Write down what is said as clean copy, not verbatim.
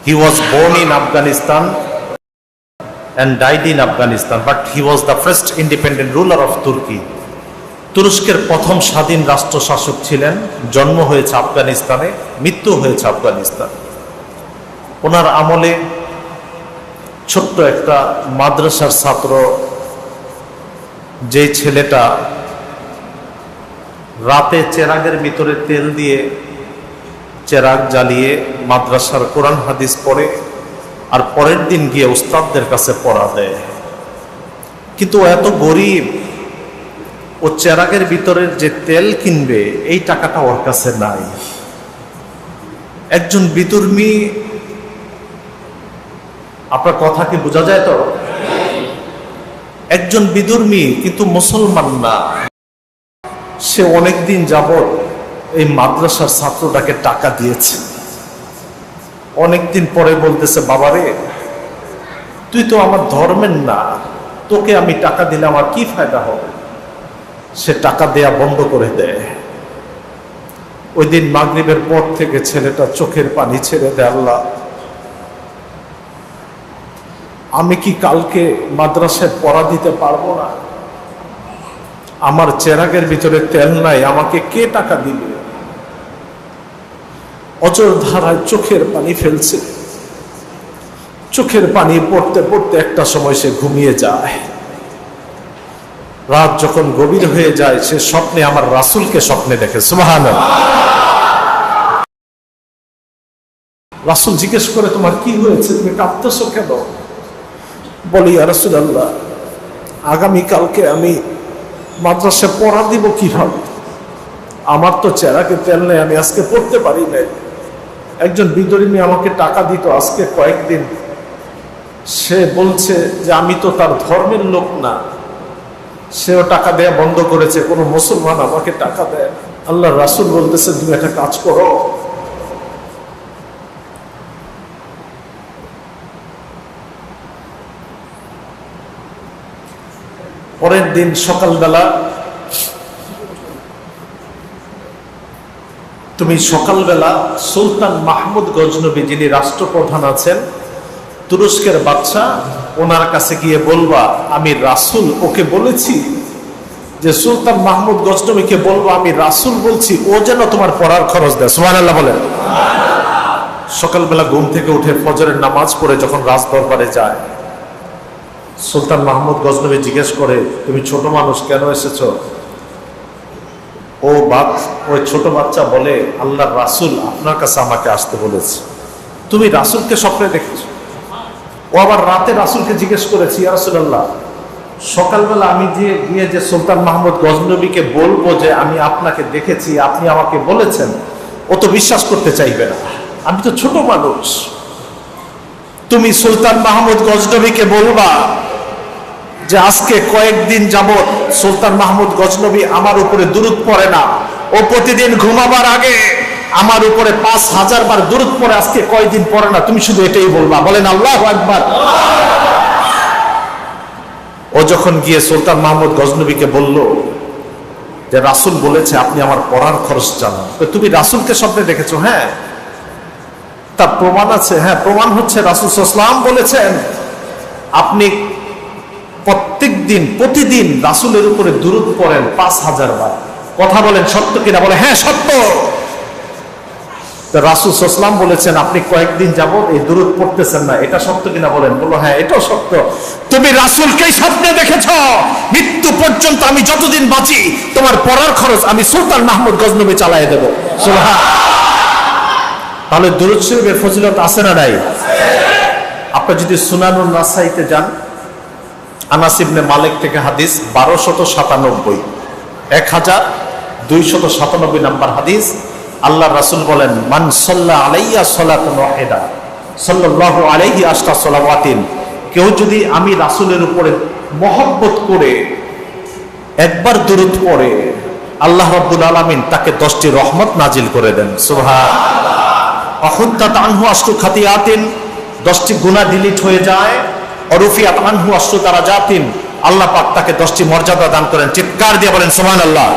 He was born in Afghanistan and died in Afghanistan, but he was the first independent ruler of Turkey. তুরস্কের প্রথম স্বাধীন রাষ্ট্র শাসক ছিলেন। জন্ম হয়েছে আফগানিস্তানে, মৃত্যু হয়েছে আফগানিস্তান। ওনার আমলে ছোট্ট একটা মাদ্রাসার ছাত্র, যে ছেলেটা রাতে চেরাগের ভিতরে তেল দিয়ে চেরাগ জ্বালিয়ে মাদ্রাসার কোরআন হাদিস পড়ে আর পরের দিন গিয়ে উস্তাদদের কাছে পড়া দেয়, কিন্তু ও এত গরিব, ও চেরাগের ভিতরের যে তেল কিনবে এই টাকাটা ওর কাছে নাই। একজন বিধর্মী, আপনার কথা কি বোঝা যায় তো? একজন বিধর্মী কিন্তু মুসলমান না, সে অনেকদিন যাবত এই মাদ্রাসার ছাত্রটাকে টাকা দিয়েছে। অনেকদিন পরে বলতেছে, বাবারে তুই তো আমার ধর্মের না, তোকে আমি টাকা দিলে আমার কি ফায়দা হবে? সে টাকা দেয়া বন্ধ করে দেয়। ওই দিন মাগরিবের পর থেকে ছেলেটা চোখের পানি ছেড়ে দেয়, আল্লাহ আমি কি কালকে মাদ্রাসায় পড়া দিতে পারবো না? আমার চেরাগের ভিতরে তেল নাই, আমাকে কে টাকা দিবে? অজর ধারায় চোখের পানি ফেলছে। চোখের পানি পড়তে পড়তে একটা সময় সে ঘুমিয়ে যায়। রাত যখন গভীর হয়ে যায়, সে স্বপ্নে আমার রাসূলকে স্বপ্নে দেখে। সুবহানাল্লাহ। রাসূল জিজ্ঞেস করে, তোমার কি হয়েছে, তুমি কাঁদতেছো কেন? বলি, ইয়া রাসূলুল্লাহ, আগামীকালকে আমি মাদ্রাসায় পড়া দিব কিভাবে? আমার তো চেরাকে তেল নেই, আমি আজকে পড়তে পারি না। একজন বিধর্মী আমাকে টাকা দিত আজকে কয়েকদিন, সে বলছে যে আমি তো তার ধর্মের লোক না, সেও টাকা দেয়া বন্ধ করেছে, কোনো মুসলমান আমাকে টাকা দেয়। আল্লাহ রাসূল বলতেছে, তুমি একটা কাজ করো, পরের দিন সকালবেলা তুমি সুলতান মাহমুদ গজনবী, যিনি রাষ্ট্রপ্রধান আছেন, তুরস্কের বাদশা, ওনার কাছে গিয়ে বলবা আমি রাসূল ওকে বলেছি, যে সুলতান মাহমুদ গজনবীকে বলবো আমি রাসূল বলছি, ও যেন তোমার পড়ার খরচ দেয়। সুবহানাল্লাহ বলেন। সকালবেলা ঘুম থেকে উঠে ফজরের নামাজ পড়ে যখন রাজ দরবারে যায়, সুলতান মাহমুদ গজনবী জিজ্ঞেস করে, তুমি ছোট মানুষ কেন এসেছো? ওই ছোট বাচ্চা বলে, আল্লাহর রাসূল আপনার কাছে আমাকে আসতে বলেছে। তুমি রাসূলকে স্বপ্নে দেখেছো? ও আবার রাতে রাসূলকে জিজ্ঞেস করেছে, ইয়া রাসূলুল্লাহ, সকালবেলা আমি গিয়ে যে সুলতান মাহমুদ গজনবীকে বলবো যে আমি আপনাকে দেখেছি, আপনি আমাকে বলেছেন, ও তো বিশ্বাস করতে চাইবে না, আমি তো ছোট মানুষ। তুমি সুলতান মাহমুদ গজনবীকে বলবা যে আজকে কয়েকদিন যাবত সুলতান মাহমুদ গজনবী আমার উপরে দুরূদ পড়ে না, ও প্রতিদিন ঘুমাবার আগে আমার উপরে 5000 বার দুরূদ পড়ে, আজকে কয়েকদিন পড়ে না। তুমি শুধু এটাই বলবা। বলেন আল্লাহু আকবার। ও যখন গিয়ে সুলতান মাহমুদ গজনবীকে বলল যে রাসূল বলেছে আপনি আমার পড়ার খরচ জানান, তুমি রাসূলকে স্বপ্নে দেখেছো? হ্যাঁ। তার প্রমাণ আছে? হ্যাঁ, প্রমাণ হচ্ছে রাসূল সাল্লাল্লাহু আলাইহি ওয়াসাল্লাম বলেছেন আপনি প্রতিদিন রাসূলের উপরে দুরূদ পড়েন 5000 বার। কথা বলেন সত্য কিনা? বলে হ্যাঁ সত্য। তো রাসূল সাল্লাল্লাহু আলাইহি ওয়াসাল্লাম বলেছেন আপনি কয়েকদিন যাবত এই দুরূদ পড়তেছেন না, এটা সত্য কিনা বলেন? বলো হ্যাঁ এটাও সত্য। তুমি রাসূলকেই স্বপ্নে দেখেছো। মৃত্যু পর্যন্ত আমি যতদিন বাঁচি তোমার পড়ার খরচ আমি সুলতান মাহমুদ গজনবী চালিয়ে দেব। সুবহানাল্লাহ। তাহলে দুরূদ শরীফের ফজিলত আছে না নাই? আপনি যদি সুনানুন নাসাইতে যান, আনাস ইবনে মালিক থেকে হাদিস 1297, 1297 নম্বর হাদিস, আল্লাহ রাসূল বলেন, মান সাল্লা আলাইয়া সালাতান ওয়াহিদা সাল্লাল্লাহু আলাইহি আশরা সালাওয়াতিন, কেউ যদি আমি রাসূলের উপরে মহব্বত করে একবার দুরূদ পড়ে, আল্লাহ রাব্বুল আলামিন তাকে 10টি রহমত নাজিল করে দেন। সুবহানাল্লাহ। অহুত্তাত আনহু আশরু খাতিয়াতিন, 10টি গুনাহ ডিলিট হয়ে যায়। অরুফিয়াত আনহু আশরু দারাজাতিন, আল্লাহ পাক তাকে 10টি মর্যাদা দান করেন। চিৎকার দিয়ে বলেন সুবহানাল্লাহ।